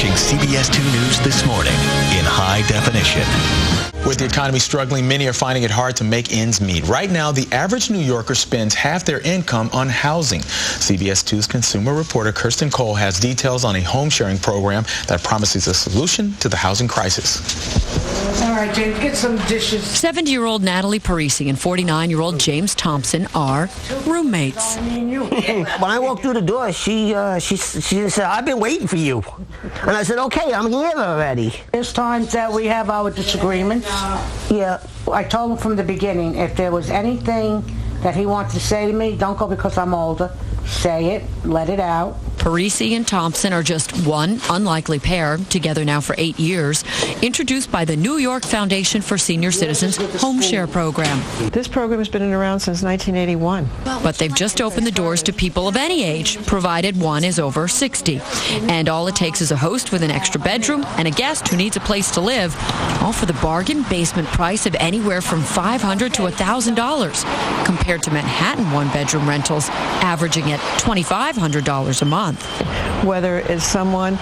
watching CBS 2 News this morning in high definition. With the economy struggling, many are finding it hard to make ends meet. Right now, the average New Yorker spends half their income on housing. CBS 2's consumer reporter Kirsten Cole has details on a home sharing program that promises a solution to the housing crisis. All right, James, get some dishes. 70-year-old Natalie Parisi and 49-year-old James Thompson are roommates. When I walked through the door, she said, "I've been waiting for you." And I said, "Okay, I'm here already." There's times that we have our disagreements. Yeah. I told him from the beginning, if there was anything that he wanted to say to me, don't go because I'm older. Say it, let it out. Parisi and Thompson are just one unlikely pair, together now for 8 years, introduced by the New York Foundation for Senior Citizens Home Share Program. This program has been around since 1981. But they've just opened the doors to people of any age, provided one is over 60. And all it takes is a host with an extra bedroom and a guest who needs a place to live, all for the bargain basement price of anywhere from $500 to $1,000, compared to Manhattan one-bedroom rentals averaging at $2,500 a month. Whether it's someone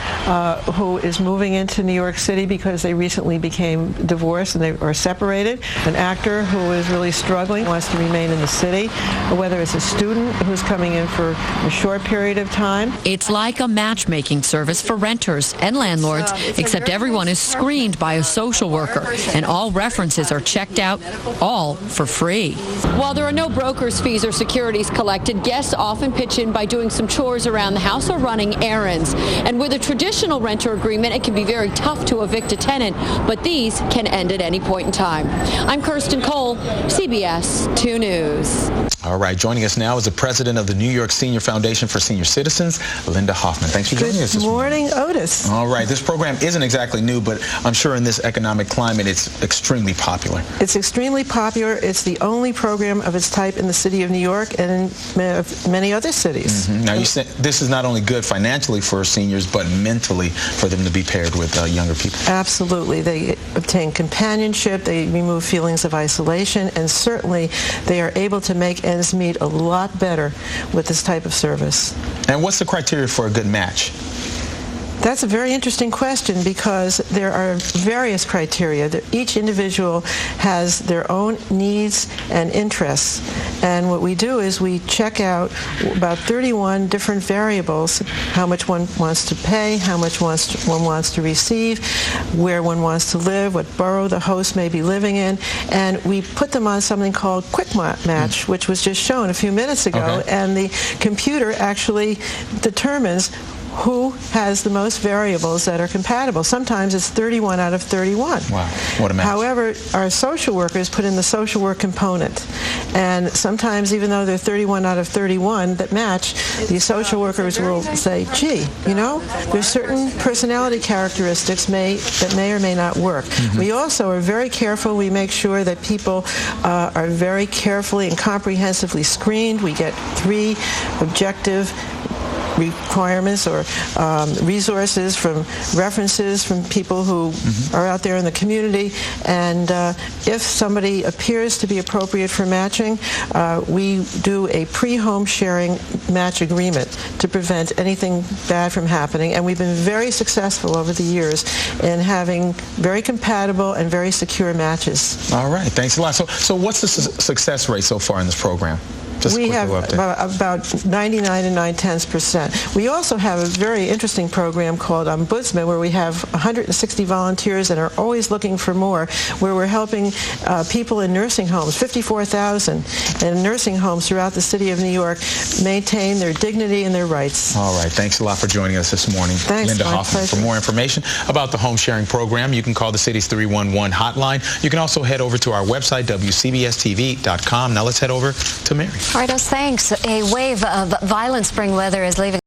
who is moving into New York City because they recently became divorced and they are separated, an actor who is really struggling, wants to remain in the city, or whether it's a student who's coming in for a short period of time. It's like a matchmaking service for renters and landlords, except everyone is screened by a social worker, and all references are checked out, all for free. While there are no broker's fees or securities collected, guests often pitch in by doing some chores around the house or running errands. And with a traditional renter agreement, it can be very tough to evict a tenant, but these can end at any point in time. I'm Kirsten Cole, CBS 2 News. All right, joining us now is the president of the New York Senior Foundation for Senior Citizens, Linda Hoffman. Thanks for joining us this morning. Good morning, Otis. All right, this program isn't exactly new, but I'm sure in this economic climate it's extremely popular. It's extremely popular. It's the only program of its type in the city of New York and in many other cities. Now, you said this is not only good financially for seniors, but mentally for them to be paired with younger people. Absolutely. They obtain companionship, they remove feelings of isolation, and certainly they are able to make ends meet a lot better with this type of service. And what's the criteria for a good match? That's a very interesting question because there are various criteria. Each individual has their own needs and interests. And what we do is we check out about 31 different variables: how much one wants to pay, how much one wants to receive, where one wants to live, what borough the host may be living in. And we put them on something called Quick Match, which was just shown a few minutes ago. Okay. And the computer actually determines who has the most variables that are compatible. Sometimes it's 31 out of 31. Wow, what a match. However, our social workers put in the social work component. And sometimes, even though they're 31 out of 31 that match, the social workers will say, gee, you know, there's certain personality characteristics that may or may not work. We also are very careful. We make sure that people are very carefully and comprehensively screened. We get 3 objective requirements or resources from references from people who are out there in the community, and if somebody appears to be appropriate for matching, we do a pre-home sharing match agreement to prevent anything bad from happening, and we've been very successful over the years in having very compatible and very secure matches. All right, thanks a lot. So what's the success rate so far in this program? We have about 99 and 9/10%. We also have a very interesting program called Ombudsman, where we have 160 volunteers and are always looking for more, where we're helping people in nursing homes, 54,000 in nursing homes throughout the city of New York, maintain their dignity and their rights. All right, thanks a lot for joining us this morning. Thanks, Linda Hoffman. pleasure. For more information about the home sharing program, you can call the city's 311 hotline. You can also head over to our website, WCBSTV.com. Now let's head over to Mary. All right, thanks. A wave of violent spring weather is leaving